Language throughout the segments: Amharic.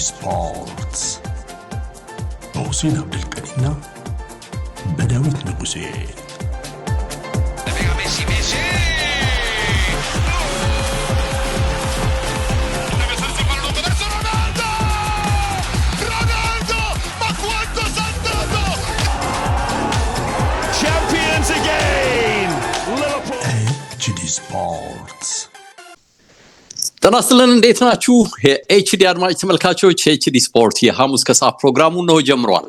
ስፖርትስ በሁሴን አብዱልቀኒና በዳዊት ንጉሴ ስፖርትስ ጤና ይስጥልን እንዴት ናችሁ የኤችዲ አድማጭ ተመልካቾች ኤችዲ ስፖርት የሐሙስ ከሰዓት ፕሮግራሙ ነው ጀምሯል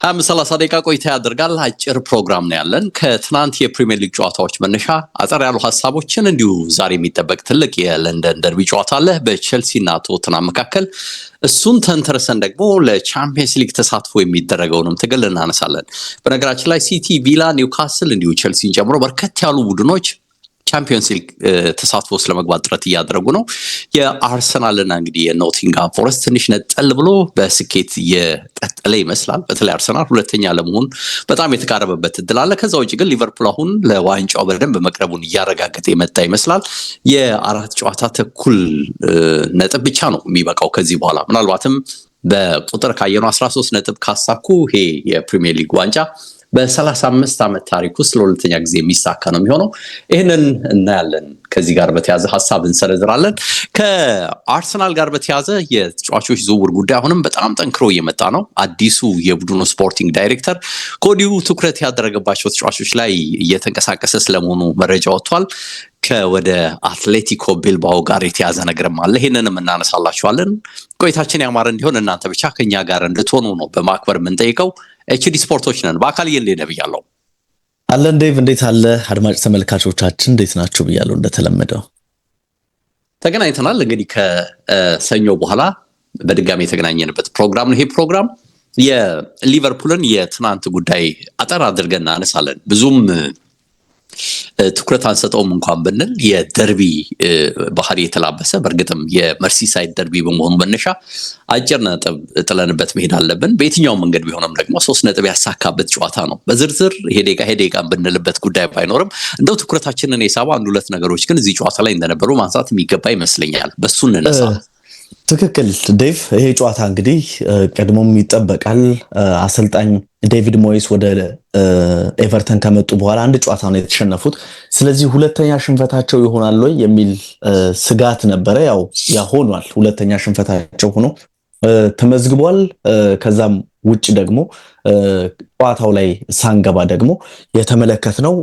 30 ደቂቃ ቆይታ ያደርጋል አጭር ፕሮግራም ነው ያለን ከትናንት የፕሪሚየር ሊግ ጨዋታዎች መነሻ አጠር ያሉ ሐሳቦችን እንዲሁ ዛሬ የሚጠበቅ ትልቅ የለንደን ደርቢ ጨዋታ አለ በቼልሲ እና ቶተንሃም መካከል እሱን ተንተርሰን ደግሞ ለቻምፒየንስ ሊግ ተሳትፎ የሚደረገውንም ትግል እናነሳለን በነገራችን ላይ ሲቲ ቪላ ኒውካስል እንዲሁ ቼልሲን ጨምሮ በርከት ያሉ ቡድኖች ቻምፒየንስ ሊግ ተሳትፎ ስለመግባት ጥረት እያደረጉ ነው የአርሰናልና እንግዲህ የኖቲንግሃም ፎረስት ትንሽ ነጠል ብሎ በስኬት የቀጠለ ይመስላል በተለይ አርሰናል ሁለተኛ ለመሆን በጣም የተቃረበበት እድል አለ ከዛው ውጪ ግን ሊቨርፑል አሁን ለዋንጫው በደንብ መቅረቡን እያረጋገጠ የመጣ ይመስላል የአራት ጨዋታ ተኩል ነጥብ ብቻ ነው የሚበቃው ከዚህ በኋላ ምናልባትም በቁጥር ካየነው 13 ነጥብ ካሳኩ ይሄ የፕሪሚየር ሊግ ዋንጫ በ35 ዓመት ታሪክ ውስጥ ለሁለተኛ ጊዜ የሚሳካ ነው የሚሆነው ይሄንን እናያለን ከዚህ ጋር በተያዘ ሐሳብ እንሰረዝራለን ከአርሰናል ጋር በተያዘ የተጫዋቾች ዝውውር ጉዳይ አሁንም በጣም ጠንክሮ እየመጣ ነው አዲሱ የቡድኑ ስፖርቲንግ ዳይሬክተር ኮዲው ትኩረት ያደረገባቸው ተጫዋቾች ላይ እየተንቀሳቀሰ ስለመሆኑ መረጃ ወጥቷል ከወደ አትሌቲኮ ቢልባኦ ጋር የተያዘ ነገርም አለ ይሄንንም እናነሳላችኋለን ቆይታችን ያማረ እንዲሆን እናንተ ብቻ ከኛ ጋር እንድትሆኑ ነው በማክበር የምንጠይቀው ኤችዲ ስፖርቶች ነን በአካል የሌለ ብያለሁ አለን ዴቭ እንዴት አለ አድማጭ ተመልካቾቻችን እንዴት ናችሁ ብያለሁ እንደተለመደው ተገናኝተናል እንግዲህ ከሰኞ በኋላ በድጋሚ የተገናኘንበት ፕሮግራም ነው ይሄ ፕሮግራም የሊቨርፑልን የትናንት ጉዳይ አጠር አድርገን እናነሳለን ብዙም ትኩረት አንሰጠውም እንኳን ብንል የደርቢ ባህሪ የተላበሰ በርግጥም የመርሲሳይድ ደርቢ በመሆኑ መነሻ አጭር ነጥብ ጥለንበት መሄድ አለብን በየትኛው መንገድ ቢሆንም ደግሞ 3 ነጥብ ያሳካበት ጨዋታ ነው በዝርዝር ሄዴጋ ብንልበት ጉዳይ ባይኖርም እንደው ትኩረታችንን የሳቡ አንድ ሁለት ነገሮች ግን እዚህ ጨዋታ ላይ እንደነበሩ ማንሳት የሚገባ ይመስለኛል በሱ እንነሳ ትክክል ዴቭ ይሄ ጨዋታ እንግዲህ ቀድሞም ይጠበቃል አሰልጣኝ ዴቪድ ሞይስ ወደ ኤቨርተን ከመጡ በኋላ አንድ ጨዋታ ነው የተሸነፉት ስለዚህ ሁለተኛ ሽንፈታቸው ይሆናል ወይ የሚል ስጋት ነበረ ያው ሆኗል ሁለተኛ ሽንፈታቸው ሆኖ ተመዝግቧል ከዛም ውጭ ደግሞ ጨዋታው ላይ ሳንገባ ደግሞ የተመለከትነው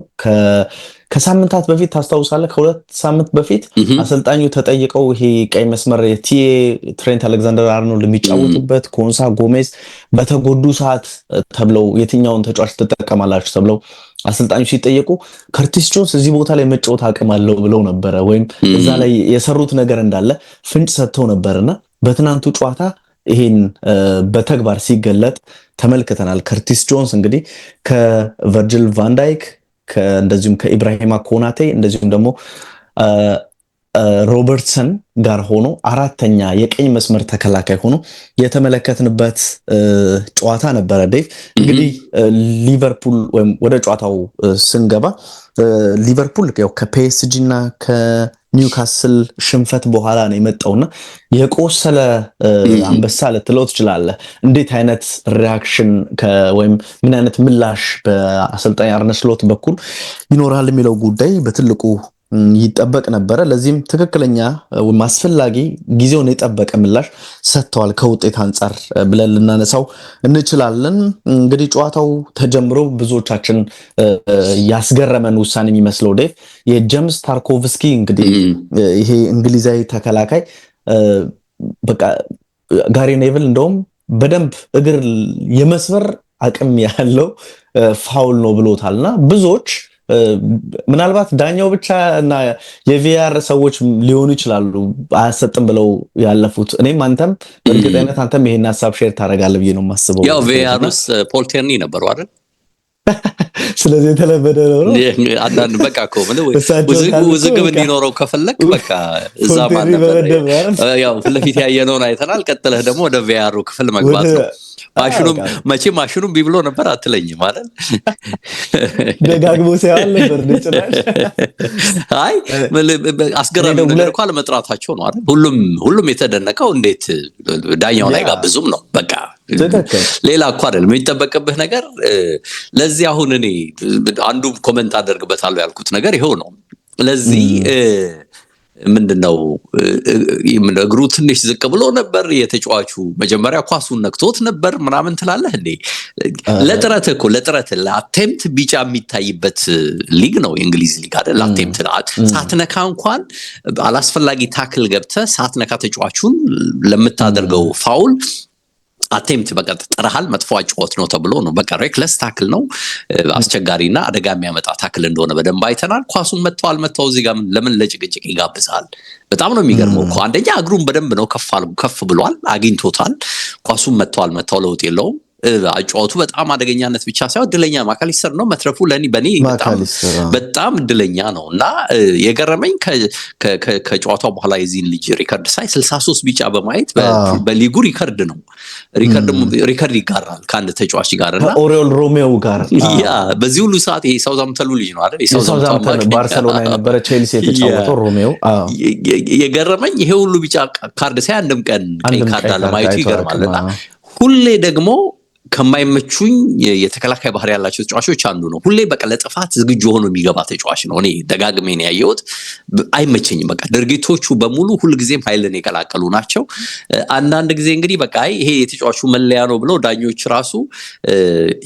ከሳምንታት በፊት ታስታውሳለህ ከሁለት ሳምንት በፊት አሰልጣኙ ተጠይቀው ይሄ ቀይ መስመር የቲኤ ትሬንት አሌክሳንደር አርኖልድ የሚጫወቱበት ኮንሳ ጎሜዝ በተጎዱ ሰዓት ተብለው የትኛውን ተጫዋች ተጠቀማላችሁ ተብለው አሰልጣኙ ሲጠየቁ ከርቲስ ጆንስ እዚህ ቦታ ላይ መጫወት አቅም አለው ብለው ነበር ወይም እዛ ላይ የሰሩት ነገር እንዳለ ፍንጭ ሰጥተው ነበርና በትናንቱ ጨዋታ ይሄን በተግባር ሲገለጥ ተመልክተናል ከርቲስ ጆንስ እንግዲህ ከቨርጂል ቫን ዳይክ እንደዚሁም ከኢብራሂማ ኮናቴ እንደዚሁም ደግሞ ሮበርትሰን ጋር ሆኖ አራተኛ የቀኝ መስመር ተከላካይ ሆኖ የተመለከትንበት ጨዋታ ነበረ ዴቭ እንግዲህ ሊቨርፑል ወይም ወደ ጨዋታው ስንገባ ሊቨርፑል ያው ከፒኤስጂ እና ከኒውካስል ሽንፈት በኋላ ነው የመጣውና የቆሰለ አንበሳ ልትለው ትችላለህ እንዴት አይነት ሪአክሽን ወይም ምን አይነት ምላሽ በአሰልጣኝ አርነ ስሎት በኩል ይኖራል የሚለው ጉዳይ በትልቁ ይጠበቅ ነበረ ለዚህም ትክክለኛ ማስፈላጊ ጊዜውን የጠበቀ ምላሽ ሰጥተዋል ከውጤት አንፃር ብለን ልናነሳው እንችላለን እንግዲህ ጨዋታው ተጀምሮ ብዙዎቻችን ያስገረመን ውሳኔ የሚመስለው ዴቭ የጄምስ ታርኮቭስኪ እንግዲህ ይሄ እንግሊዛዊ ተከላካይ በቃ ጋሪ ኔቭል እንደውም በደንብ እግር የመስበር አቅም ያለው ፋውል ነው ብሎታልና ብዙዎች ምናልባት ዳኛው ብቻ እና የቪአር ሰዎች ሊሆኑ ይችላሉ አያሰጥም ብለው ያለፉት እኔም አንተም በእርግጠኝነት አንተም ይሄን ሐሳብ ሼር ታደርጋለህ ብዬ ነው የማስበው ያው ቪአርስ ፖል ቴርኒ ነበርው አይደል ስለዚህ የተለመደ ነው አንዳንድ በቃ እኮ ውዝግብ እንዲኖረው ከፈለክ በቃ እዛ ማለት ያው ፍለፊት ያየነውን አይተናል ቀጥለህ ደግሞ ወደ ቪአር ክፍል መግባት ነው ማሽኑም ቢብሎ ነበር አትለኝም ማለት ደጋግሞ ሲያል ነበር ንጭራሽ አይ አስገራሚ ነገር እኮ አለመጥራታቸው ነው አይደል ሁሉም የተደነቀው እንዴት ዳኛው ላይ ጋብዙም ነው በቃ ሌላ እኮ አይደለም የሚጠበቅብህ ነገር ለዚህ አሁን እኔ አንዱ ኮሜንት አደርግበታለሁ ያልኩት ነገር ይሄው ነው ለዚህ ምንድነው እግሩ ትንሽ ዝቅ ብሎ ነበር የተጫዋቹ መጀመሪያ ኳሱን ነክቶት ነበር ምናምን ትላለህ እንዴ ለጥረት ለአቴምፕት ቢጫ የሚታይበት ሊግ ነው የእንግሊዝ ሊግ አይደል ለአቴምፕት ሳትነካ እንኳን አላስፈላጊ ታክል ገብተህ ሳትነካ ተጫዋቹን ለምታደርገው ፋውል አቴምፕት በቃ ጥራሃል መጥፎ አጫወት ነው ተብሎ ነው በቃ ሬክለስ ታክል ነው አስቸጋሪና አደጋ የሚያመጣ ታክል እንደሆነ በደንብ አይተናል ኳሱን መጥተው እዚህ ጋር ለምን ለጭቅጭቅ ይጋብዛል በጣም ነው የሚገርመው እኮ አንደኛ እግሩን በደንብ ነው ከፍ ብሏል አግኝቶታል ኳሱን መጥተው ለውጥ የለውም አጫወቱ በጣም አደገኛነት ብቻ ሳይሆን ድለኛ ማካሊስተር ነው መትረፉ በኔ በጣም ድለኛ ነውና የገረመኝ ከጨዋታው በኋላ የዚህን ልጅ ሪከርድ ሳይ 63 ቢጫ በማየት በሊጉ ሪከርድ ነው ሪከርድ ይጋራል ከአንድ ተጫዋች ጋርና ኦሪዮል ሮሜዮ ጋር ያ በዚህ ሁሉ ሰዓት ይሄ ሳውዛምፕተኑ ልጅ ነው አይደል ሳውዛምፕተን ባርሴሎና የነበረ ቼልሲ የተጫወተው ሮሜዮ የገረመኝ ይሄ ሁሉ ቢጫ ካርድ ሳይ አንድም ቀን ቀይ ካርድ አለማየቱ ይገርማልና ሁሌ ደግሞ ከማይመቹኝ የተከላካይ ባህሪ ያላቸው ተጫዋቾች አንዱ ነው ሁሌ በቃ ለጥፋት ዝግጁ ሆኖ የሚገባ ተጫዋች ነው እኔ ደጋግሜ ነው ያየሁት አይመቸኝም በቃ ድርጊቶቹ በሙሉ ሁሉ ጊዜም ኃይልን የቀላቀሉ ናቸው አንዳንድ ጊዜ እንግዲህ በቃ ይሄ የተጫዋቹ መለያ ነው ብለው ዳኞች ራሱ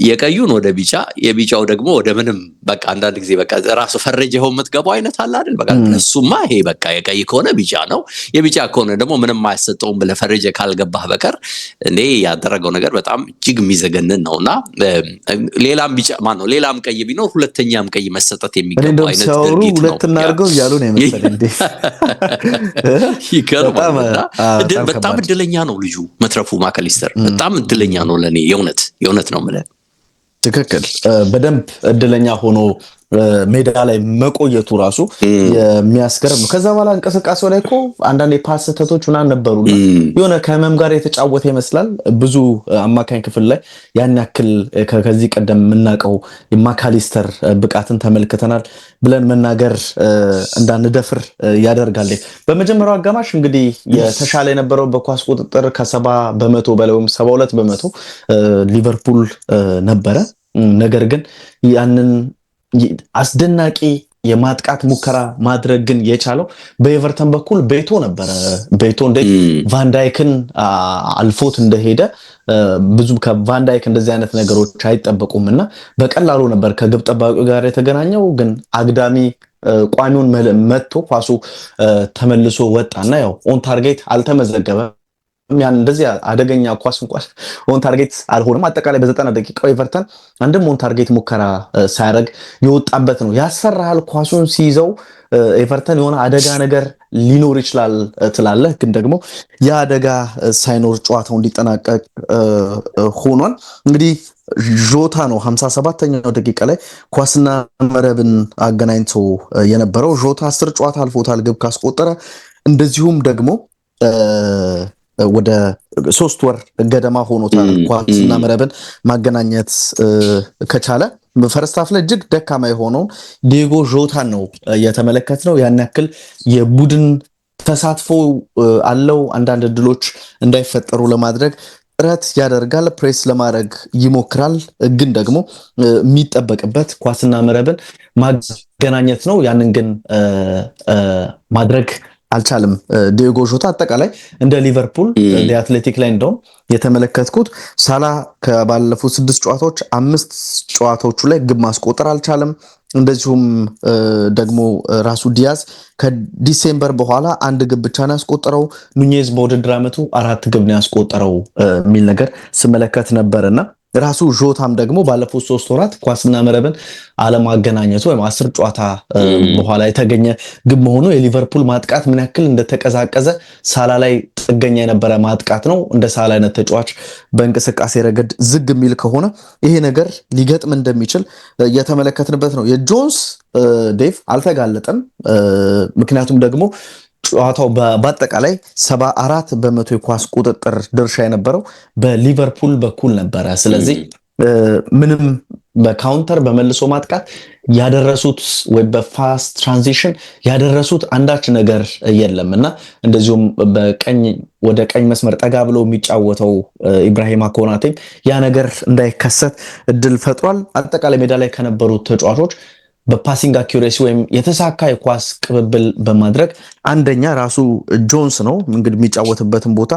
የቀዩን ወደ ቢጫ የቢጫው ደግሞ ወደ ምንም በቃ አንዳንድ ጊዜ በቃ ራሱ ፈረጀው የምትገባው አይነት አለ አይደል በቃ እሱማ ይሄ በቃ የቀይ ከሆነ ቢጫ ነው የቢጫ ከሆነ ደግሞ ምንም ማያሰጠውም ብለ ፈረጀ ካልገባህ በቀር እኔ ያደረገው ነገር በጣም እጅግ የሚዘገንን ነውና ሌላም ቢጫ ማን ነው ሌላም ቀይ ቢኖር ሁለተኛም ቀይ መሰጠት የሚገባው አይነት ድርጊት ነው ሁለተኛ አድርገው ያሉ ነው መሰለኝ እንዴ ይገርማል በጣም እድለኛ ነው ልጁ መትረፉ ማካሊስተር በጣም እድለኛ ነው ለኔ የእውነት ነው ማለት ትክክል በደንብ እድለኛ ሆኖ ሜዳ ላይ መቆየቱ ራሱ የሚያስገርም ነው ከዛ በኋላ እንቅስቃሴው ላይ እኮ አንዳንድ የፓስ ስህተቶች ምናምን ነበሩና የሆነ ከመም ጋር የተጫወተ ይመስላል ብዙ አማካኝ ክፍል ላይ ያን ያክል ከዚህ ቀደም የምናውቀው የማካሊስተር ብቃትን ተመልክተናል ብለን መናገር እንዳንደፍር ያደርጋል በመጀመሪያው አጋማሽ እንግዲህ የተሻለ የነበረው በኳስ ቁጥጥር ከ70% በላይ ወይም 72% ሊቨርፑል ነበረ ነገር ግን ያንን አስደናቂ የማጥቃት ሙከራ ማድረግ ግን የቻለው በኤቨርተን በኩል ቤቶ ነበረ ቤቶ እንደ ቫንዳይክን አልፎት እንደሄደ ብዙ ከቫንዳይክ እንደዚህ አይነት ነገሮች አይጠበቁምና በቀላሉ ነበር ከግብ ጠባቂው ጋር የተገናኘው ግን አግዳሚ ቋሚውን መጥቶ ኳሱ ተመልሶ ወጣና ያው ኦን ታርጌት አልተመዘገበም ያን እንደዚህ አደገኛ ኳስ እንኳን ኦን ታርጌት አልሆነም አጠቃላይ በ90 ደቂቃው ኤቨርተን አንድም ኦን ታርጌት ሙከራ ሳያደርግ የወጣበት ነው ያስፈራል ኳሱን ሲይዘው ኤቨርተን የሆነ አደጋ ነገር ሊኖር ይችላል ትላለህ ግን ደግሞ ያ አደጋ ሳይኖር ጨዋታው እንዲጠናቀቅ ሆኗል እንግዲህ ጆታ ነው 57ኛው ደቂቃ ላይ ኳስና መረብን አገናኝቶ የነበረው ጆታ 10 ጨዋታ አልፎታል ግብ ካስቆጠረ እንደዚሁም ደግሞ ወደ 3 ወር ገደማ ሆኖታል ኳስና መረብን ማገናኘት ከቻለ በፈርስት ሃፍ ላይ እጅግ ደካማ የሆነው ዲየጎ ጆታን ነው የተመለከትነው ያን ያክል የቡድን ተሳትፎ አለው አንዳንድ ድሎች እንዳይፈጠሩ ለማድረግ ጥረት ያደርጋል ፕሬስ ለማድረግ ይሞክራል ግን ደግሞ የሚጠበቅበት ኳስና መረብን ማገናኘት ነው ያንን ግን ማድረግ አልቻለም ዲየጎ ጆታ አጠቃላይ እንደ ሊቨርፑል ለአትሌቲክ ላይ እንደውም የተመለከትኩት ሳላ ከባለፉት 6 ጨዋታዎች 5 ጨዋታዎቹ ላይ ግብ ማስቆጠር አልቻለም እንደዚሁም ደግሞ ራሱ ዲያዝ ከዲሴምበር በኋላ 1 ግብ ብቻ ነው ያስቆጠረው ኑኔዝ በውድድር ዓመቱ 4 ግብ ነው ያስቆጠረው የሚል ነገር ስመለከት ነበርና ራሱ ጆታም ደግሞ ባለፉት 3 ወራት ኳስና መረብን አለማገናኘቱ ወይም 10 ጨዋታ በኋላ የተገኘ ግብ መሆኑ የሊቨርፑል ማጥቃት ምን ያክል እንደተቀዛቀዘ ሳላ ላይ ጥገኛ የነበረ ማጥቃት ነው። እንደ ሳላ አይነት ተጫዋች በእንቅስቃሴ ረገድ ዝግ የሚል ከሆነ ይሄ ነገር ሊገጥም እንደሚችል እየተመለከትንበት ነው። የጆንስ ዴቭ አልተጋለጠም። ምክንያቱም ደግሞ ጨዋታው በአጠቃላይ 74% የኳስ ቁጥጥር ድርሻ የነበረው በሊቨርፑል በኩል ነበረ። ስለዚህ ምንም በካውንተር በመልሶ ማጥቃት ያደረሱት ወይ በፋስት ትራንዚሽን ያደረሱት አንዳች ነገር የለም እና እንደዚሁም ወደ ቀኝ መስመር ጠጋ ብሎ የሚጫወተው ኢብራሂማ ኮናቴም ያ ነገር እንዳይከሰት እድል ፈጥሯል። አጠቃላይ ሜዳ ላይ ከነበሩት ተጫዋቾች በፓሲንግ አኪዩሬሲ ወይም የተሳካ የኳስ ቅብብል በማድረግ አንደኛ ራሱ ጆንስ ነው እንግዲህ የሚጫወትበትን ቦታ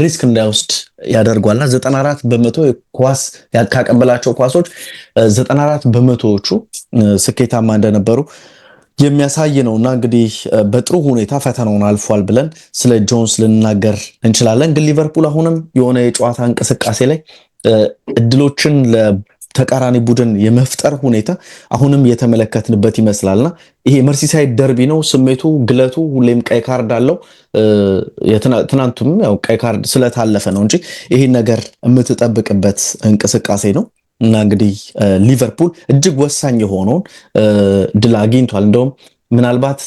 ሪስክ እንዳይወስድ ያደርጓልና 94% ኳስ ያካቀበላቸው ኳሶች 94%ዎቹ ስኬታማ እንደነበሩ የሚያሳይ ነውና እንግዲህ በጥሩ ሁኔታ ፈተናውን አልፏል ብለን ስለ ጆንስ ልናገር እንችላለን። ግን ሊቨርፑል አሁንም የሆነ የጨዋታ እንቅስቃሴ ላይ እድሎችን ተቃራኒ ቡድን የመፍጠር ሁኔታ አሁንም የተመለከትንበት ይመስላልና ይሄ መርሲሳይድ ደርቢ ነው። ስሜቱ ግለቱ ሁሌም ቀይ ካርድ አለው። ትናንቱም ያው ቀይ ካርድ ስለታለፈ ነው እንጂ ይሄን ነገር የምትጠብቅበት እንቅስቃሴ ነው እና እንግዲህ ሊቨርፑል እጅግ ወሳኝ የሆነውን ድል አግኝቷል። እንደውም ምናልባት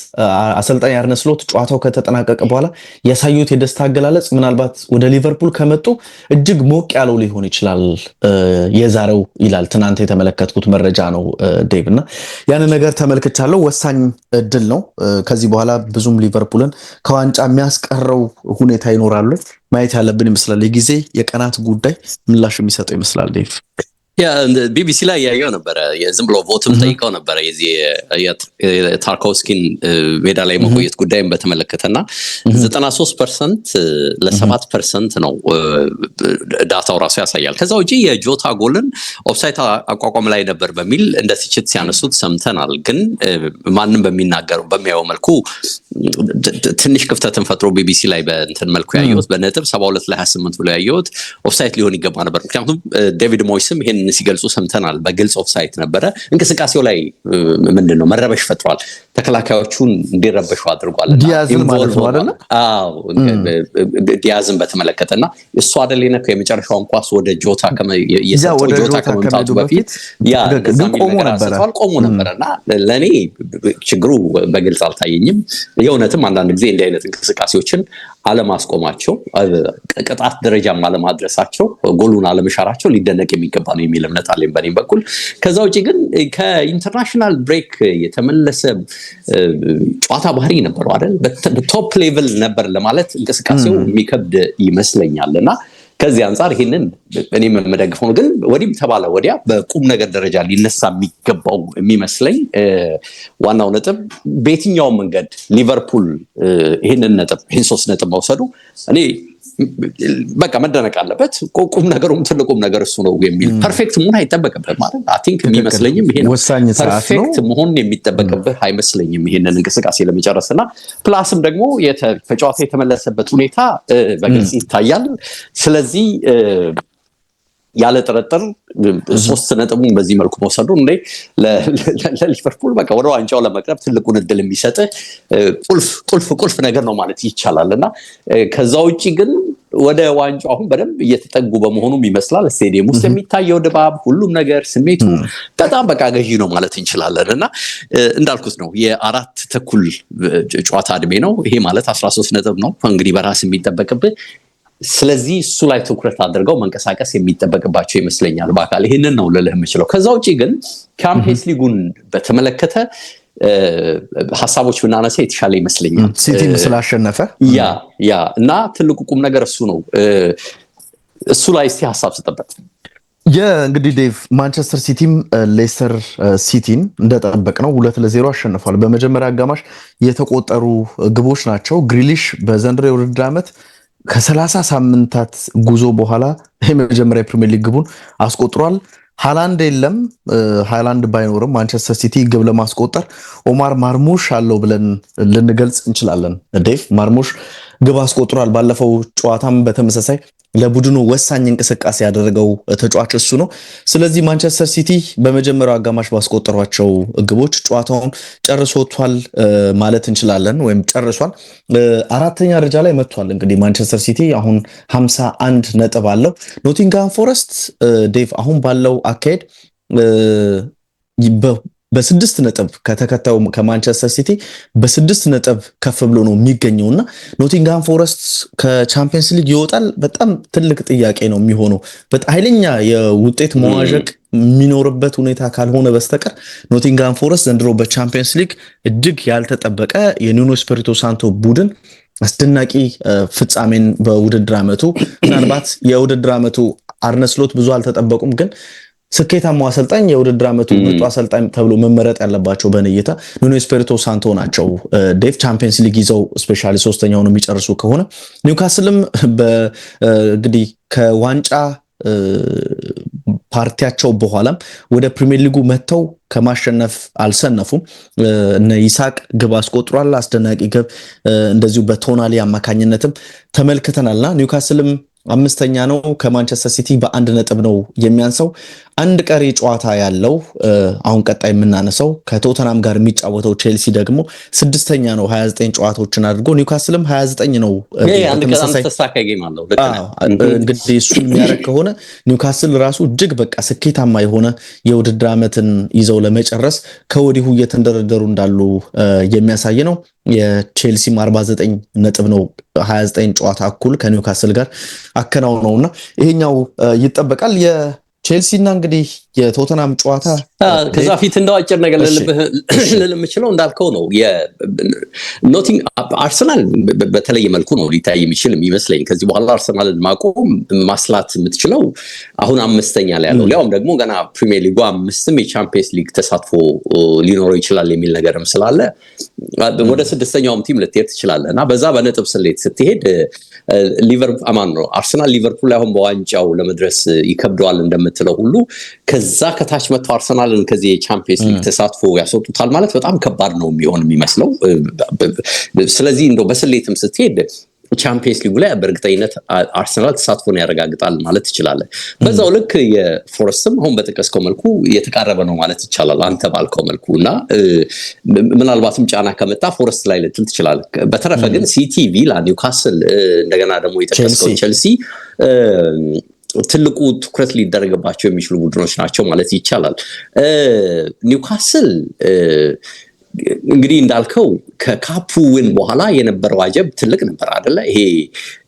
አሰልጣኝ አርነ ስሎት ጨዋታው ከተጠናቀቀ በኋላ ያሳዩት የደስታ አገላለጽ ምናልባት ወደ ሊቨርፑል ከመጡ እጅግ ሞቅ ያለው ሊሆን ይችላል የዛሬው ይላል። ትናንት የተመለከትኩት መረጃ ነው ዴቭ እና ያን ነገር ተመልክቻለሁ። ወሳኝ እድል ነው። ከዚህ በኋላ ብዙም ሊቨርፑልን ከዋንጫ የሚያስቀረው ሁኔታ ይኖራሉ ማየት ያለብን ይመስላል። የጊዜ የቀናት ጉዳይ ምላሽ የሚሰጠው ይመስላል ዴቭ። ቢቢሲ ላይ ያየው ነበረ። የዝም ብሎ ቮትም ጠይቀው ነበረ የዚህ የታርኮቭስኪን ሜዳ ላይ መቆየት ጉዳይን በተመለከተና 93% ለ7% ነው ዳታው ራሱ ያሳያል። ከዛ ውጪ የጆታ ጎልን ኦፍሳይድ አቋቋም ላይ ነበር በሚል እንደ ትችት ሲያነሱት ሰምተናል። ግን ማንም በሚያየው መልኩ ትንሽ ክፍተትን ፈጥሮ ቢቢሲ ላይ በእንትን መልኩ ያየሁት በነጥብ 72 ለ28 ብሎ ያየሁት ኦፍሳይድ ሊሆን ይገባ ነበር። ምክንያቱም ዴቪድ ሞይስም ይሄን ሲገልጹ ሰምተናል። በግልጽ ኦፍሳይድ ነበረ። እንቅስቃሴው ላይ ምንድነው መረበሽ ፈጥሯል። ተከላካዮቹን እንዲረበሹ አድርጓል። ዲያዝን ማለት ነው አይደል? አዎ ዲያዝን በተመለከተና እሱ አይደል የነከው የመጨረሻውን ኳስ ወደ ጆታ ከመምጣቱ በፊት ቆሞ ነበርና ለኔ ችግሩ በግልጽ አልታየኝም። የእውነትም አንዳንድ ጊዜ እንዲህ አይነት እንቅስቃሴዎችን አለማስቆማቸው ቅጣት ደረጃም አለማድረሳቸው ጎሉን አለመሻራቸው ሊደነቅ የሚገባ ነው የሚል እምነት አለኝ በኔ በኩል። ከዛ ውጪ ግን ከኢንተርናሽናል ብሬክ የተመለሰ ጨዋታ ባህሪ ነበረው አይደል? በቶፕ ሌቭል ነበር ለማለት እንቅስቃሴው የሚከብድ ይመስለኛልና ከዚህ አንፃር ይሄንን እኔ መደግፈው ነው። ግን ወዲም ተባለ ወዲያ በቁም ነገር ደረጃ ሊነሳ የሚገባው የሚመስለኝ ዋናው ነጥብ በየትኛው መንገድ ሊቨርፑል ይሄንን 3 ነጥብ መውሰዱ እኔ በቃ መደነቅ አለበት። ቁም ነገሩም ትልቁም ነገር እሱ ነው የሚል ፐርፌክት መሆን አይጠበቅብህ ማለት አይ ቲንክ የሚመስለኝም ይሄ ነው። ፐርፌክት መሆን የሚጠበቅብህ አይመስለኝም ይሄንን እንቅስቃሴ ለመጨረስና ፕላስም ደግሞ ከጨዋታ የተመለሰበት ሁኔታ በግልጽ ይታያል። ስለዚህ ያለ ጥርጥር 3 ነጥቡን በዚህ መልኩ መውሰዱ እንዴ ለሊቨርፑል በቃ ወደ ዋንጫው ለመቅረብ ትልቁን እድል የሚሰጥ ቁልፍ ነገር ነው ማለት ይቻላልና ከዛ ውጪ ግን ወደ ዋንጫው አሁን በደንብ እየተጠጉ በመሆኑም ይመስላል ስቴዲየም ውስጥ የሚታየው ድባብ ሁሉም ነገር ስሜቱ በጣም በቃ ገዢ ነው ማለት እንችላለንና እንዳልኩት ነው የአራት ተኩል ጨዋታ እድሜ ነው። ይሄ ማለት 13 ነጥብ ነው እንግዲህ በራስ የሚጠበቅብህ። ስለዚህ እሱ ላይ ትኩረት አድርገው መንቀሳቀስ የሚጠበቅባቸው ይመስለኛል በአካል ይሄንን ነው ልልህ የምችለው። ከዛ ውጪ ግን ቻምፒየንስ ሊጉን በተመለከተ ሀሳቦች ብናነሳ የተሻለ ይመስለኛል ሲቲም ስላሸነፈ ያ እና ትልቁ ቁም ነገር እሱ ነው። እሱ ላይ እስቲ ሀሳብ ስጠበት። እንግዲህ ዴቭ ማንቸስተር ሲቲም ሌስተር ሲቲን እንደጠበቅነው 2-0 አሸንፏል። በመጀመሪያ አጋማሽ የተቆጠሩ ግቦች ናቸው። ግሪሊሽ በዘንድሮ የውድድር ዓመት ከ30 ሳምንታት ጉዞ በኋላ የመጀመሪያ ፕሪሚየር ሊግ ግቡን አስቆጥሯል። ሃላንድ የለም። ሃላንድ ባይኖርም ማንቸስተር ሲቲ ግብ ለማስቆጠር ኦማር ማርሙሽ አለው ብለን ልንገልጽ እንችላለን። ዴቭ ማርሙሽ ግብ አስቆጥሯል። ባለፈው ጨዋታም በተመሳሳይ ለቡድኑ ወሳኝ እንቅስቃሴ ያደረገው ተጫዋች እሱ ነው። ስለዚህ ማንቸስተር ሲቲ በመጀመሪያው አጋማሽ ባስቆጠሯቸው ግቦች ጨዋታውን ጨርሶቷል ማለት እንችላለን፣ ወይም ጨርሷል። አራተኛ ደረጃ ላይ መጥቷል። እንግዲህ ማንቸስተር ሲቲ አሁን 51 ነጥብ አለው። ኖቲንግሃም ፎረስት ዴቭ አሁን ባለው አካሄድ በ6 ነጥብ ከተከታዩ ከማንቸስተር ሲቲ በ6 ነጥብ ከፍ ብሎ ነው የሚገኘውና ኖቲንግሃም ፎረስት ከቻምፒየንስ ሊግ ይወጣል በጣም ትልቅ ጥያቄ ነው የሚሆነው። በጣም ኃይለኛ የውጤት መዋዠቅ የሚኖርበት ሁኔታ ካልሆነ በስተቀር ኖቲንግሃም ፎረስት ዘንድሮ በቻምፒየንስ ሊግ እጅግ ያልተጠበቀ የኑኖ ስፒሪቶ ሳንቶ ቡድን አስደናቂ ፍጻሜን በውድድር ዓመቱ ምናልባት የውድድር ዓመቱ አርነ ስሎት ብዙ አልተጠበቁም፣ ግን ስኬታማው አሰልጣኝ የውድድር ዓመቱ ምርጡ አሰልጣኝ ተብሎ መመረጥ ያለባቸው በነይታ ኑኖ ስፒሪቶ ሳንቶ ናቸው። ዴቭ ቻምፒየንስ ሊግ ይዘው ስፔሻሊ ሶስተኛውን የሚጨርሱ ከሆነ ኒውካስልም እንግዲህ ከዋንጫ ፓርቲያቸው በኋላም ወደ ፕሪሚየር ሊጉ መጥተው ከማሸነፍ አልሰነፉም። እነ ይሳቅ ግብ አስቆጥሯል፣ አስደናቂ ግብ እንደዚሁ በቶናሊ አማካኝነትም ተመልክተናልና ኒውካስልም 5ኛ ነው። ከማንቸስተር ሲቲ በ1 ነጥብ ነው የሚያንሰው። አንድ ቀሪ ጨዋታ ያለው አሁን ቀጣይ የምናነሳው ከቶተናም ጋር የሚጫወተው ቼልሲ ደግሞ 6ኛ ነው 29 ጨዋታዎችን አድርጎ፣ ኒውካስልም 29 ነው። እንግዲህ እሱ የሚያደርግ ከሆነ ኒውካስል ራሱ እጅግ በቃ ስኬታማ የሆነ የውድድር ዓመትን ይዘው ለመጨረስ ከወዲሁ እየተንደረደሩ እንዳሉ የሚያሳይ ነው። የቼልሲም 49 ነጥብ ነው 29 ጨዋታ እኩል ከኒውካስል ጋር አከናውነውና ይሄኛው ይጠበቃል። የቼልሲና እንግዲህ የቶተናም ጨዋታ ከዛ ፊት እንደው አጭር ነገር ልምችለው እንዳልከው ነው። ኖቲንግ አርሰናል በተለየ መልኩ ነው ሊታይ የሚችል የሚመስለኝ። ከዚህ በኋላ አርሰናልን ማቆም ማስላት የምትችለው አሁን 5ኛ ላይ ያለው ሊያውም ደግሞ ገና ፕሪሚየር ሊጉ 5ም የቻምፒየንስ ሊግ ተሳትፎ ሊኖረው ይችላል የሚል ነገርም ስላለ ወደ 6ኛውም ቲም ልትሄድ ትችላለህ እና በዛ በነጥብ ስሌት ስትሄድ አርሰናል ሊቨርፑል አሁን በዋንጫው ለመድረስ ይከብደዋል እንደምትለው ሁሉ ከዛ ከታች መጥቶ አርሰናልን ከዚህ የቻምፒየንስ ሊግ ተሳትፎ ያስወጡታል ማለት በጣም ከባድ ነው የሚመስለው። ስለዚህ እንደው በስሌትም ስትሄድ ቻምፒየንስ ሊጉ ላይ በእርግጠኝነት አርሰናል ተሳትፎን ያረጋግጣል ማለት ይችላል። በዛው ልክ የፎረስትም አሁን በተከስከው መልኩ የተቃረበ ነው ማለት ይቻላል አንተ ባልከው መልኩ እና ምናልባትም ጫና ከመጣ ፎረስት ላይ ልትል ትችላለህ። በተረፈ ግን ሲቲ፣ ቪላ፣ ኒውካስል እንደገና ደግሞ የተከስከው ቼልሲ ትልቁ ትኩረት ሊደረግባቸው የሚችሉ ቡድኖች ናቸው ማለት ይቻላል። ኒውካስል እንግዲህ እንዳልከው ከካፑ ዊን በኋላ የነበረው አጀብ ትልቅ ነበር አይደለ?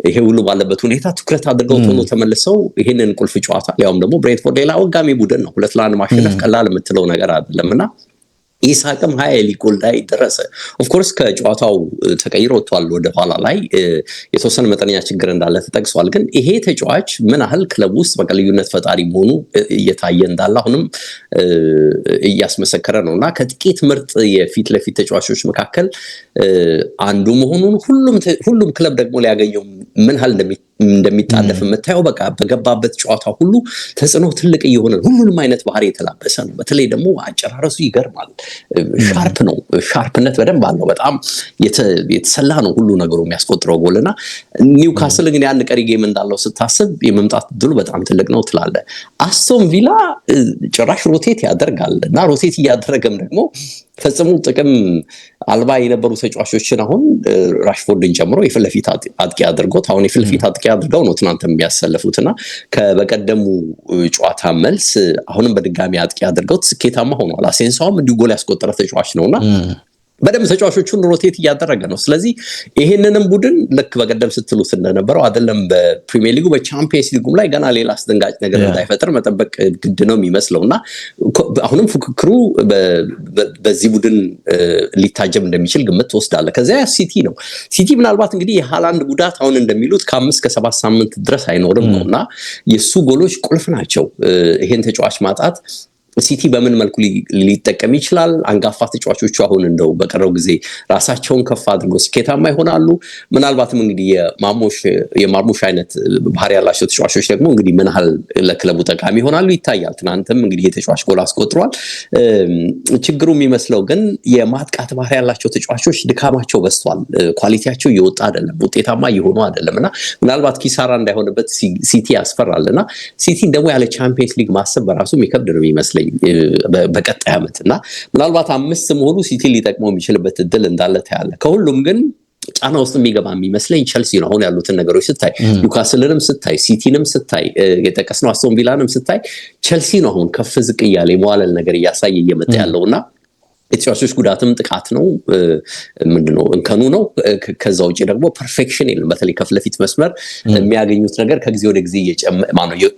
ይሄ ሁሉ ባለበት ሁኔታ ትኩረት አድርገው ቶሎ ተመልሰው ይሄንን ቁልፍ ጨዋታ ያውም ደግሞ ብሬንትፎርድ ሌላ ወጋሚ ቡድን ነው 2-1 ማሸነፍ ቀላል የምትለው ነገር አይደለምና ኢሳቅም ሃይሊ ጎል ላይ ደረሰ። ኦፍ ኮርስ ከጨዋታው ተቀይሮ ወጥቷል ወደ ኋላ ላይ የተወሰነ መጠነኛ ችግር እንዳለ ተጠቅሷል። ግን ይሄ ተጫዋች ምን ያህል ክለብ ውስጥ በቃ ልዩነት ፈጣሪ መሆኑ እየታየ እንዳለ አሁንም እያስመሰከረ ነውና ከጥቂት ምርጥ የፊት ለፊት ተጫዋቾች መካከል አንዱ መሆኑን ሁሉም ክለብ ደግሞ ሊያገኘው ምን ያህል እንደሚጣደፍ የምታየው በቃ በገባበት ጨዋታ ሁሉ ተጽዕኖ ትልቅ እየሆነ ሁሉንም አይነት ባህሪ የተላበሰ ነው። በተለይ ደግሞ አጨራረሱ ይገርማል። ሻርፕ ነው፣ ሻርፕነት በደንብ አለው። በጣም የተሰላ ነው ሁሉ ነገሩ የሚያስቆጥረው ጎልና ኒውካስል ግን ያን ቀሪ ጌም እንዳለው ስታስብ የመምጣት ድሉ በጣም ትልቅ ነው ትላለ። አስቶን ቪላ ጭራሽ ሮቴት ያደርጋል እና ሮቴት እያደረገም ደግሞ ፈጽሞ ጥቅም አልባ የነበሩ ተጫዋቾችን አሁን ራሽፎርድን ጨምሮ የፊት ለፊት አጥቂ አድርጎት አሁን የፊት ለፊት አጥቂ አድርገው ነው ትናንት የሚያሰለፉትና ከበቀደሙ ጨዋታ መልስ አሁንም በድጋሚ አጥቂ አድርገው ስኬታማ ሆኗል። አሴንሳውም እንዲሁ ጎል ያስቆጠረ ተጫዋች ነውና በደንብ ተጫዋቾቹን ሮቴት እያደረገ ነው። ስለዚህ ይሄንንም ቡድን ልክ በቀደም ስትሉት እንደነበረው አይደለም በፕሪሚየር ሊጉ በቻምፒየንስ ሊጉም ላይ ገና ሌላ አስደንጋጭ ነገር እንዳይፈጠር መጠበቅ ግድ ነው የሚመስለው እና አሁንም ፉክክሩ በዚህ ቡድን ሊታጀብ እንደሚችል ግምት ትወስዳለህ። ከዚያ ሲቲ ነው። ሲቲ ምናልባት እንግዲህ የሃላንድ ጉዳት አሁን እንደሚሉት ከ5 እስከ 7 ሳምንት ድረስ አይኖርም ነውና የሱ ጎሎች ቁልፍ ናቸው። ይሄን ተጫዋች ማጣት ሲቲ በምን መልኩ ሊጠቀም ይችላል? አንጋፋ ተጫዋቾቹ አሁን እንደው በቀረው ጊዜ ራሳቸውን ከፍ አድርገው ስኬታማ ይሆናሉ? ምናልባትም እንግዲህ የማርሙሽ አይነት ባህሪ ያላቸው ተጫዋቾች ደግሞ እንግዲህ ምን ያህል ለክለቡ ጠቃሚ ይሆናሉ ይታያል። ትናንትም እንግዲህ የተጫዋች ጎል አስቆጥሯል። ችግሩ የሚመስለው ግን የማጥቃት ባህሪ ያላቸው ተጫዋቾች ድካማቸው በዝቷል። ኳሊቲያቸው እየወጣ አይደለም፣ ውጤታማ እየሆኑ አይደለም እና ምናልባት ኪሳራ እንዳይሆንበት ሲቲ ያስፈራልና ሲቲን ደግሞ ያለ ቻምፒየንስ ሊግ ማሰብ በራሱ የሚከብድ ነው የሚመስለኝ በቀጣይ ዓመት እና ምናልባት 5 መሆኑ ሲቲ ሊጠቅመው የሚችልበት እድል እንዳለ ታያለ። ከሁሉም ግን ጫና ውስጥ የሚገባ የሚመስለኝ ቸልሲ ነው። አሁን ያሉትን ነገሮች ስታይ ኒውካስልንም ስታይ ሲቲንም ስታይ የጠቀስነው አስቶን ቪላንም ስታይ ቸልሲ ነው አሁን ከፍ ዝቅ እያለ የመዋለል ነገር እያሳየ እየመጣ ያለውና የተጫዋቾች ጉዳትም ጥቃት ነው ምንድነው እንከኑ ነው። ከዛ ውጪ ደግሞ ፐርፌክሽን የለም። በተለይ ከፍለፊት መስመር የሚያገኙት ነገር ከጊዜ ወደ ጊዜ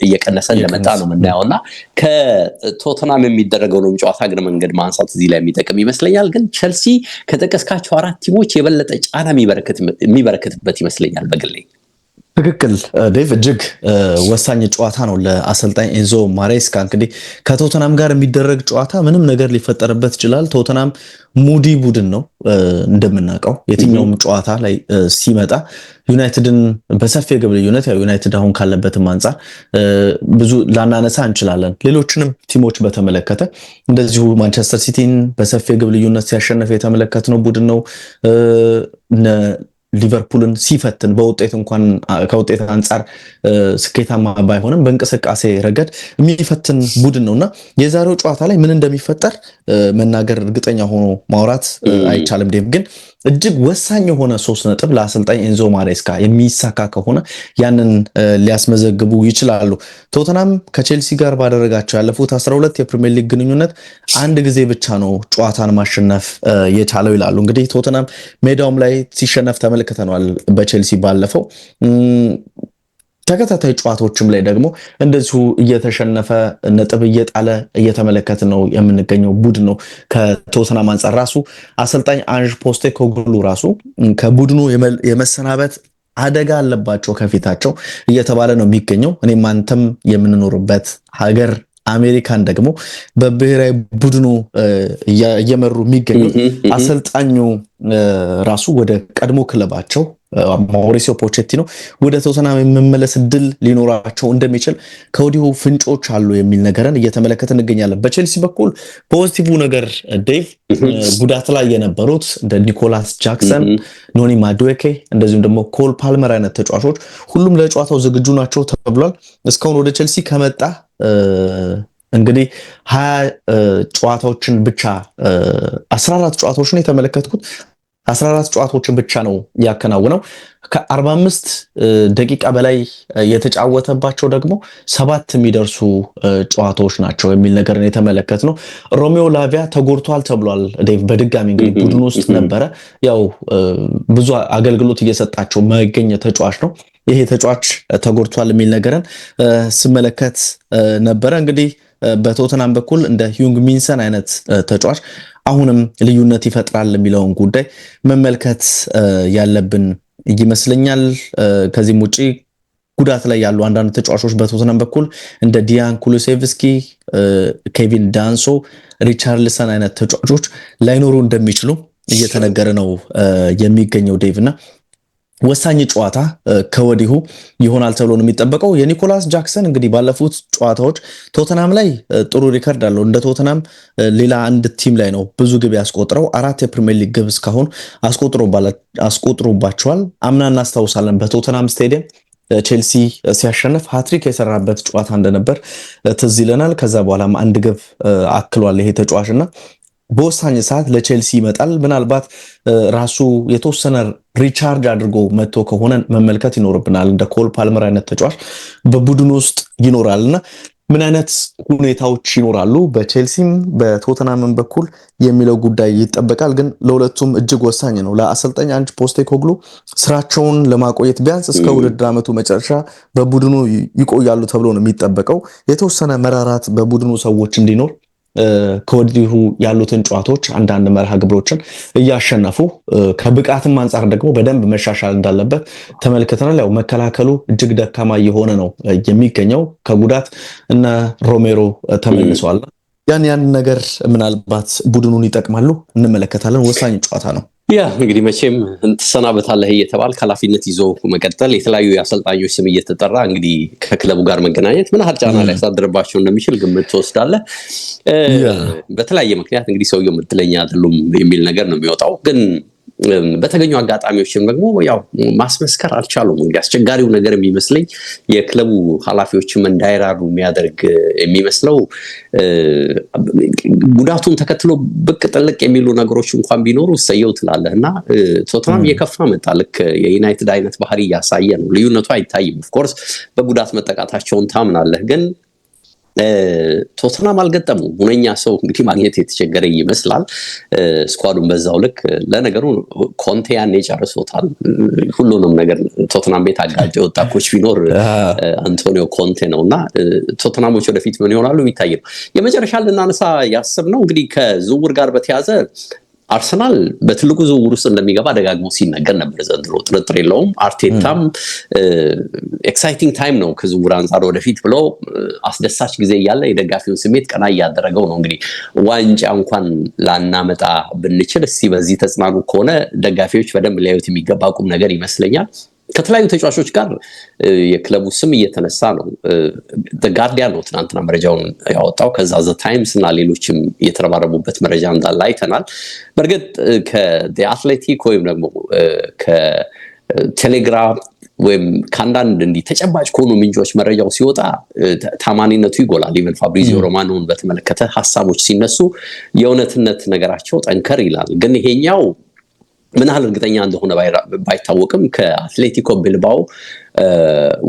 እየቀነሰ እንደመጣ ነው የምናየውና ከቶተናም የሚደረገው ነው ጨዋታ ግን መንገድ ማንሳት እዚህ ላይ የሚጠቅም ይመስለኛል። ግን ቸልሲ ከጠቀስካቸው 4 ቲሞች የበለጠ ጫና የሚበረከትበት ይመስለኛል በግሌ። ትክክል ዴቭ፣ እጅግ ወሳኝ ጨዋታ ነው ለአሰልጣኝ ኤንዞ ማሬስካ። እንግዲህ ከቶተናም ጋር የሚደረግ ጨዋታ ምንም ነገር ሊፈጠርበት ይችላል። ቶተናም ሙዲ ቡድን ነው እንደምናውቀው። የትኛውም ጨዋታ ላይ ሲመጣ ዩናይትድን በሰፊ የግብ ልዩነት ያው ዩናይትድ አሁን ካለበትም አንጻር ብዙ ላናነሳ እንችላለን። ሌሎችንም ቲሞች በተመለከተ እንደዚሁ ማንቸስተር ሲቲን በሰፊ የግብ ልዩነት ሲያሸነፍ የተመለከትነው ቡድን ነው። ሊቨርፑልን ሲፈትን በውጤት እንኳን ከውጤት አንጻር ስኬታማ ባይሆንም በእንቅስቃሴ ረገድ የሚፈትን ቡድን ነውና የዛሬው ጨዋታ ላይ ምን እንደሚፈጠር መናገር እርግጠኛ ሆኖ ማውራት አይቻልም። ግን እጅግ ወሳኝ የሆነ 3 ነጥብ ለአሰልጣኝ ኤንዞ ማሬስካ የሚሳካ ከሆነ ያንን ሊያስመዘግቡ ይችላሉ። ቶተናም ከቼልሲ ጋር ባደረጋቸው ያለፉት 12 የፕሪሚየር ሊግ ግንኙነት አንድ ጊዜ ብቻ ነው ጨዋታን ማሸነፍ የቻለው ይላሉ። እንግዲህ ቶተናም ሜዳውም ላይ ሲሸነፍ ተመልክተናል በቼልሲ ባለፈው። ተከታታይ ጨዋታዎችም ላይ ደግሞ እንደዚሁ እየተሸነፈ ነጥብ እየጣለ እየተመለከተ ነው የምንገኘው ቡድን ነው። ከቶተናም አንጻር ራሱ አሰልጣኝ አንጅ ፖስቴኮግሉ ራሱ ከቡድኑ የመሰናበት አደጋ አለባቸው ከፊታቸው እየተባለ ነው የሚገኘው። እኔም አንተም የምንኖርበት ሀገር አሜሪካን ደግሞ በብሔራዊ ቡድኑ እየመሩ የሚገኙት አሰልጣኙ ራሱ ወደ ቀድሞ ክለባቸው ማውሪሲዮ ፖቼቲኖ ወደ ቶተናም የመመለስ እድል ሊኖራቸው እንደሚችል ከወዲሁ ፍንጮች አሉ የሚል ነገርን እየተመለከተ እንገኛለን። በቼልሲ በኩል ፖዚቲቭ ነገር ዴቭ ጉዳት ላይ የነበሩት እንደ ኒኮላስ ጃክሰን፣ ኖኒ ማዱዌኬ እንደዚሁም ደግሞ ኮል ፓልመር አይነት ተጫዋቾች ሁሉም ለጨዋታው ዝግጁ ናቸው ተብሏል። እስካሁን ወደ ቼልሲ ከመጣ እንግዲህ 20 ጨዋታዎችን ብቻ 14 ጨዋታዎችን የተመለከትኩት 14 ጨዋታዎችን ብቻ ነው ያከናወነው። ከ45 ደቂቃ በላይ የተጫወተባቸው ደግሞ 7 የሚደርሱ ጨዋታዎች ናቸው የሚል ነገርን የተመለከትነው። ሮሜዮ ላቪያ ተጎድቷል ተብሏል ዴቭ። በድጋሚ እንግዲህ ቡድን ውስጥ ነበረ፣ ያው ብዙ አገልግሎት እየሰጣቸው መገኘ ተጫዋች ነው። ይሄ ተጫዋች ተጎድቷል የሚል ነገርን ስመለከት ነበረ። እንግዲህ በቶተናም በኩል እንደ ሂዩንግ ሚንሰን አይነት ተጫዋች አሁንም ልዩነት ይፈጥራል የሚለውን ጉዳይ መመልከት ያለብን ይመስለኛል። ከዚህም ውጪ ጉዳት ላይ ያሉ አንዳንድ ተጫዋቾች በቶተናም በኩል እንደ ዲያን ኩሉሴቭስኪ፣ ኬቪን ዳንሶ፣ ሪቻርልሰን አይነት ተጫዋቾች ላይኖሩ እንደሚችሉ እየተነገረ ነው የሚገኘው ዴቭና ወሳኝ ጨዋታ ከወዲሁ ይሆናል ተብሎ ነው የሚጠበቀው። የኒኮላስ ጃክሰን እንግዲህ ባለፉት ጨዋታዎች ቶተናም ላይ ጥሩ ሪከርድ አለው። እንደ ቶተናም ሌላ አንድ ቲም ላይ ነው ብዙ ግብ ያስቆጥረው። 4 የፕሪሚየር ሊግ ግብ እስካሁን አስቆጥሮባቸዋል። አምና እናስታውሳለን በቶተናም ስቴዲየም ቼልሲ ሲያሸንፍ ሃትሪክ የሰራበት ጨዋታ እንደነበር ትዝ ይለናል። ከዛ በኋላም አንድ ግብ አክሏል ይሄ ተጫዋችና በወሳኝ ሰዓት ለቼልሲ ይመጣል። ምናልባት ራሱ የተወሰነ ሪቻርጅ አድርጎ መጥቶ ከሆነ መመልከት ይኖርብናል። እንደ ኮል ፓልመር አይነት ተጫዋች በቡድን ውስጥ ይኖራልና ምን አይነት ሁኔታዎች ይኖራሉ በቼልሲም በቶተናምም በኩል የሚለው ጉዳይ ይጠበቃል። ግን ለሁለቱም እጅግ ወሳኝ ነው። ለአሰልጣኝ አንጅ ፖስቴኮግሉ ስራቸውን ለማቆየት ቢያንስ እስከ ውድድር ዓመቱ መጨረሻ በቡድኑ ይቆያሉ ተብሎ ነው የሚጠበቀው። የተወሰነ መራራት በቡድኑ ሰዎች እንዲኖር ከወዲሁ ያሉትን ጨዋታዎች አንዳንድ መርሃ ግብሮችን እያሸነፉ ከብቃትም አንጻር ደግሞ በደንብ መሻሻል እንዳለበት ተመልክተናል። ያው መከላከሉ እጅግ ደካማ የሆነ ነው የሚገኘው። ከጉዳት እነ ሮሜሮ ተመልሰዋል። ያን ነገር ምናልባት ቡድኑን ይጠቅማሉ እንመለከታለን። ወሳኝ ጨዋታ ነው። ያ እንግዲህ መቼም ትሰናበታለህ እየተባል ኃላፊነት ይዞ መቀጠል የተለያዩ የአሰልጣኞች ስም እየተጠራ እንግዲህ ከክለቡ ጋር መገናኘት ምን ያህል ጫና ሊያሳድርባቸው እንደሚችል ግምት ትወስዳለህ። በተለያየ ምክንያት እንግዲህ ሰውየው ምትለኛ አይደሉም የሚል ነገር ነው የሚወጣው ግን በተገኙ አጋጣሚዎችም ደግሞ ያው ማስመስከር አልቻሉም። እንግዲህ አስቸጋሪው ነገር የሚመስለኝ የክለቡ ኃላፊዎችም እንዳይራሩ የሚያደርግ የሚመስለው ጉዳቱን ተከትሎ ብቅ ጥልቅ የሚሉ ነገሮች እንኳን ቢኖሩ ሰየው ትላለህ እና ቶተንሃም እየከፋ መጣ። ልክ የዩናይትድ አይነት ባህሪ እያሳየ ነው። ልዩነቱ አይታይም። ኦፍኮርስ በጉዳት መጠቃታቸውን ታምናለህ ግን ቶተንሃም አልገጠሙ ሁነኛ ሰው እንግዲህ ማግኘት የተቸገረ ይመስላል። ስኳዱን በዛው ልክ ለነገሩ ኮንቴ ያኔ ጨርሶታል ሁሉንም ነገር። ቶተንሃም ቤት አጋጭ ወጣ ኮች ቢኖር አንቶኒዮ ኮንቴ ነውና ቶተንሃሞች ወደፊት ምን ይሆናሉ የሚታይ ነው። የመጨረሻ ልናነሳ ያሰብነው እንግዲህ ከዝውውር ጋር በተያያዘ አርሰናል በትልቁ ዝውውር ውስጥ እንደሚገባ ደጋግሞ ሲነገር ነበር። ዘንድሮ ጥርጥር የለውም። አርቴታም ኤክሳይቲንግ ታይም ነው ከዝውውር አንጻር ወደፊት ብሎ አስደሳች ጊዜ እያለ የደጋፊውን ስሜት ቀና እያደረገው ነው። እንግዲህ ዋንጫ እንኳን ላናመጣ ብንችል እስቲ በዚህ ተጽናኑ ከሆነ ደጋፊዎች በደንብ ሊያዩት የሚገባ ቁም ነገር ይመስለኛል። ከተለያዩ ተጫዋቾች ጋር የክለቡ ስም እየተነሳ ነው። ጋርዲያን ነው ትናንትና መረጃውን ያወጣው። ከዛ ዘ ታይምስ እና ሌሎችም እየተረባረቡበት መረጃ እንዳለ አይተናል። በእርግጥ ከአትሌቲክ ወይም ደግሞ ከቴሌግራፍ ወይም ከአንዳንድ እንዲህ ተጨባጭ ከሆኑ ምንጮች መረጃው ሲወጣ ታማኒነቱ ይጎላል። ኢቨን ፋብሪዚዮ ሮማኖን በተመለከተ ሀሳቦች ሲነሱ የእውነትነት ነገራቸው ጠንከር ይላል። ግን ይሄኛው ምን ያህል እርግጠኛ እንደሆነ ባይታወቅም ከአትሌቲኮ ቢልባኦ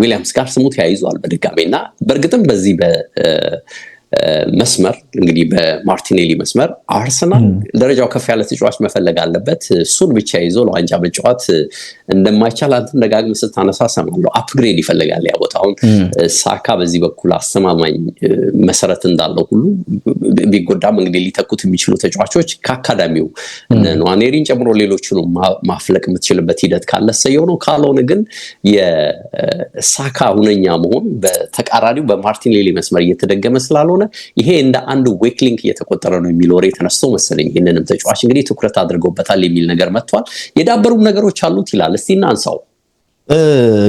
ዊሊያምስ ጋር ስሙ ተያይዟል በድጋሜና በእርግጥም በዚህ መስመር እንግዲህ በማርቲኔሊ መስመር አርሰናል ደረጃው ከፍ ያለ ተጫዋች መፈለግ አለበት። እሱን ብቻ ይዞ ለዋንጫ መጫወት እንደማይቻል አንተም ደጋግመህ ስታነሳ ሰማለሁ። አፕግሬድ ይፈልጋል ያ ቦታውን። ሳካ በዚህ በኩል አስተማማኝ መሰረት እንዳለው ሁሉ ቢጎዳም እንግዲህ ሊተኩት የሚችሉ ተጫዋቾች ከአካዳሚው ኗኔሪን ጨምሮ ሌሎቹን ማፍለቅ የምትችልበት ሂደት ካለ ሰየው ነው። ካልሆነ ግን የሳካ ሁነኛ መሆን በተቃራኒው በማርቲኔሊ መስመር እየተደገመ ስላልሆነ ይሄ እንደ አንድ ዌክ ሊንክ እየተቆጠረ ነው የሚል ወሬ ተነስቶ መሰለኝ ይሄንንም ተጫዋች እንግዲህ ትኩረት አድርገውበታል የሚል ነገር መጥቷል። የዳበሩም ነገሮች አሉት ይላል። እስቲ እናንሳው።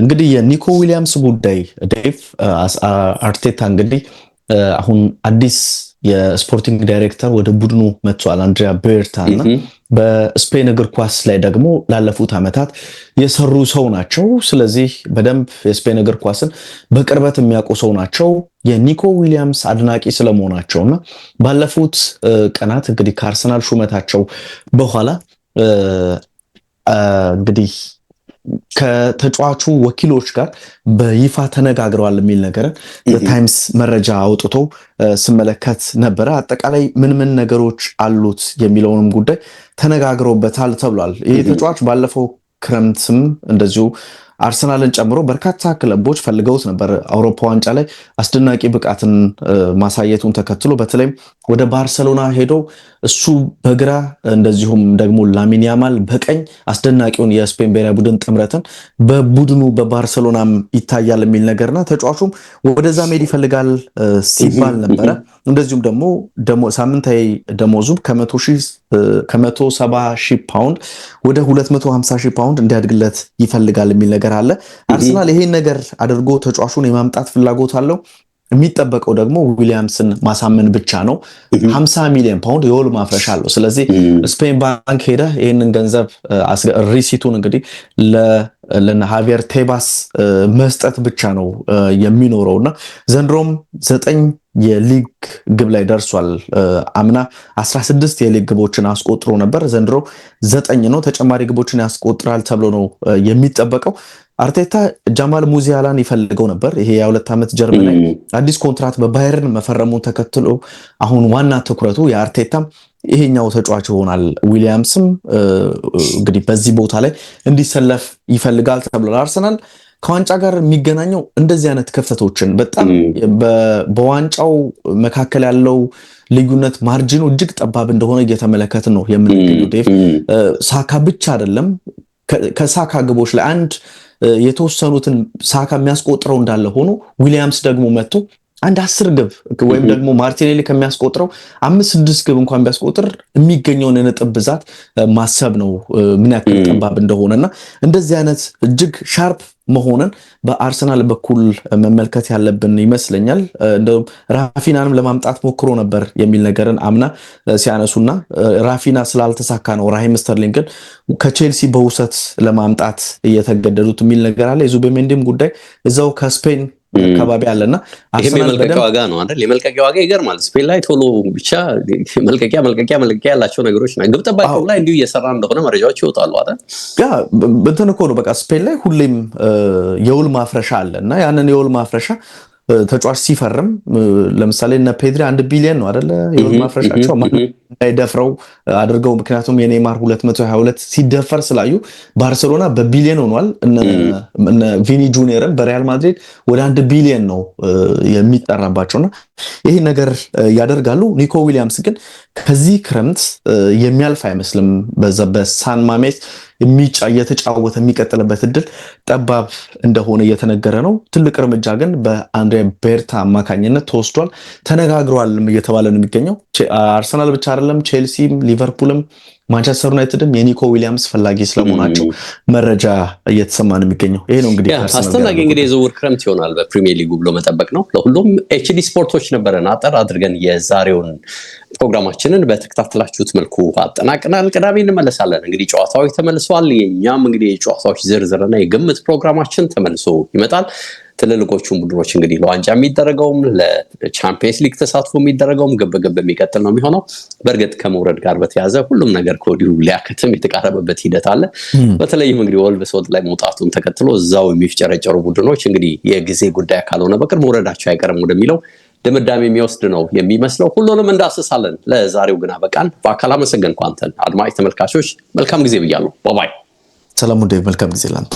እንግዲህ የኒኮ ዊሊያምስ ጉዳይ ዴቭ አርቴታ እንግዲህ አሁን አዲስ የስፖርቲንግ ዳይሬክተር ወደ ቡድኑ መጥቷል አንድሪያ ቤርታ እና በስፔን እግር ኳስ ላይ ደግሞ ላለፉት ዓመታት የሰሩ ሰው ናቸው። ስለዚህ በደንብ የስፔን እግር ኳስን በቅርበት የሚያውቁ ሰው ናቸው። የኒኮ ዊሊያምስ አድናቂ ስለመሆናቸውና ባለፉት ቀናት እንግዲህ ከአርሰናል ሹመታቸው በኋላ እንግዲህ ከተጫዋቹ ወኪሎች ጋር በይፋ ተነጋግረዋል የሚል ነገርን ታይምስ መረጃ አውጥቶ ስመለከት ነበረ። አጠቃላይ ምን ነገሮች አሉት የሚለውንም ጉዳይ ተነጋግረውበታል ተብሏል። ይህ ተጫዋች ባለፈው ክረምትም እንደዚሁ አርሰናልን ጨምሮ በርካታ ክለቦች ፈልገውት ነበር። አውሮፓ ዋንጫ ላይ አስደናቂ ብቃትን ማሳየቱን ተከትሎ በተለይም ወደ ባርሰሎና ሄዶ እሱ በግራ እንደዚሁም ደግሞ ላሚን ያማል በቀኝ አስደናቂውን የስፔን ብሔራዊ ቡድን ጥምረትን በቡድኑ በባርሰሎናም ይታያል የሚል ነገርና ተጫዋቹም ወደዛ መሄድ ይፈልጋል ሲባል ነበረ። እንደዚሁም ደግሞ ሳምንታዊ ደሞዙ ከ170,000 ፓውንድ ወደ 250,000 ፓውንድ እንዲያድግለት ይፈልጋል የሚል ነገር አለ። አርሰናል ይሄን ነገር አድርጎ ተጫዋቹን የማምጣት ፍላጎት አለው። የሚጠበቀው ደግሞ ዊሊያምስን ማሳመን ብቻ ነው። 50 ሚሊዮን ፓውንድ የውል ማፍረሻ አለው። ስለዚህ ስፔን ባንክ ሄደ ይህንን ገንዘብ ሪሲቱን እንግዲህ ለሃቪየር ቴባስ መስጠት ብቻ ነው የሚኖረውና ዘንድሮም 9 የሊግ ግብ ላይ ደርሷል። አምና 16 የሊግ ግቦችን አስቆጥሮ ነበር። ዘንድሮ 9 ነው። ተጨማሪ ግቦችን ያስቆጥራል ተብሎ ነው የሚጠበቀው። አርቴታ ጃማል ሙዚያላን ይፈልገው ነበር። ይሄ የ2 ዓመት ጀርመናዊ አዲስ ኮንትራት በባየርን መፈረሙን ተከትሎ አሁን ዋና ትኩረቱ የአርቴታም ይሄኛው ተጫዋች ይሆናል። ዊሊያምስም እንግዲህ በዚህ ቦታ ላይ እንዲሰለፍ ይፈልጋል ተብሏል። አርሰናል ከዋንጫ ጋር የሚገናኘው እንደዚህ አይነት ክፍተቶችን በጣም በዋንጫው መካከል ያለው ልዩነት ማርጂኑ እጅግ ጠባብ እንደሆነ እየተመለከትን ነው የምንገኘው። ዴቭ ሳካ ብቻ አይደለም ከሳካ ግቦች ላይ አንድ የተወሰኑትን ሳካ የሚያስቆጥረው እንዳለ ሆኖ ዊሊያምስ ደግሞ መጥቶ አንድ 10 ግብ ወይም ደግሞ ማርቲኔሊ ከሚያስቆጥረው 5-6 ግብ እንኳን ቢያስቆጥር የሚገኘውን የነጥብ ብዛት ማሰብ ነው ምን ያክል ጠባብ እንደሆነና እንደዚህ አይነት እጅግ ሻርፕ መሆንን በአርሰናል በኩል መመልከት ያለብን ይመስለኛል። እንደውም ራፊናንም ለማምጣት ሞክሮ ነበር የሚል ነገርን አምና ሲያነሱና ራፊና ስላልተሳካ ነው ራሂም ስተርሊንግን ከቼልሲ በውሰት ለማምጣት እየተገደዱት የሚል ነገር አለ። የዙቤሜንዲም ጉዳይ እዛው ከስፔን አካባቢ አለና አርሰናል መልቀቂያ ዋጋ ነው አይደል? የመልቀቂያ ዋጋ ይገርማል። ስፔን ላይ ቶሎ ብቻ መልቀቂያ ያላቸው ነገሮች ነው። ግብ ጠባቂው ላይ እንዲሁ እየሰራ እንደሆነ መረጃዎች ይወጣሉ አይደል? ያ እንትን እኮ ነው በቃ ስፔን ላይ ሁሌም የውል ማፍረሻ አለና ያንን የውል ማፍረሻ ተጫዋች ሲፈርም ለምሳሌ እነ ፔድሪ 1 ቢሊዮን ነው አይደለ የውል ማፍረሻቸው እንዳይደፍረው አድርገው ምክንያቱም የኔይማር 222 ሲደፈር ስላዩ ባርሴሎና በቢሊዮን ሆኗል። እነ ቪኒ ጁኒየርን በሪያል ማድሪድ ወደ 1 ቢሊዮን ነው የሚጠራባቸውና ይሄ ነገር ያደርጋሉ። ኒኮ ዊሊያምስ ግን ከዚህ ክረምት የሚያልፍ አይመስልም። በሳን ማሜስ እየተጫወተ የሚቀጥልበት እድል ጠባብ እንደሆነ እየተነገረ ነው። ትልቅ እርምጃ ግን በአንድሬ ቤርታ አማካኝነት ተወስዷል። ተነጋግሯል እየተባለ ነው የሚገኘው። አርሰናል ብቻ አይደለም ቼልሲም፣ ሊቨርፑልም፣ ማንቸስተር ዩናይትድም የኒኮ ዊሊያምስ ፈላጊ ስለመሆናቸው መረጃ እየተሰማ ነው የሚገኘው። ይሄ ነው እንግዲህ አስተናጋጅ እንግዲህ የዝውውር ክረምት ይሆናል በፕሪሚየር ሊጉ ብሎ መጠበቅ ነው። ለሁሉም ኤችዲ ስፖርቶች ነበረን አጠር አድርገን የዛሬውን ፕሮግራማችንን በተከታተላችሁት መልኩ አጠናቅናል። ቅዳሜ እንመለሳለን። እንግዲህ ጨዋታዎች ተመልሰዋል። የኛም እንግዲህ የጨዋታዎች ዝርዝርና የግምት ፕሮግራማችን ተመልሶ ይመጣል። ትልልቆቹን ቡድኖች እንግዲህ ለዋንጫ የሚደረገውም ለቻምፒየንስ ሊግ ተሳትፎ የሚደረገውም ግብ የሚቀጥል ነው የሚሆነው። በእርግጥ ከመውረድ ጋር በተያዘ ሁሉም ነገር ከወዲሁ ሊያከትም የተቃረበበት ሂደት አለ። በተለይም እንግዲህ ወልቭስወርድ ላይ መውጣቱን ተከትሎ እዛው የሚፍጨረጨሩ ቡድኖች እንግዲህ የጊዜ ጉዳይ ካልሆነ በቅር መውረዳቸው አይቀርም ወደሚለው ድምዳሜ የሚወስድ ነው የሚመስለው። ሁሉንም እንዳስሳለን። ለዛሬው ግን አበቃን። በአካል አመሰገንኩ አንተን። አድማጭ ተመልካቾች መልካም ጊዜ ብያለሁ። ባይ ሰላም። መልካም ጊዜ ላንተ።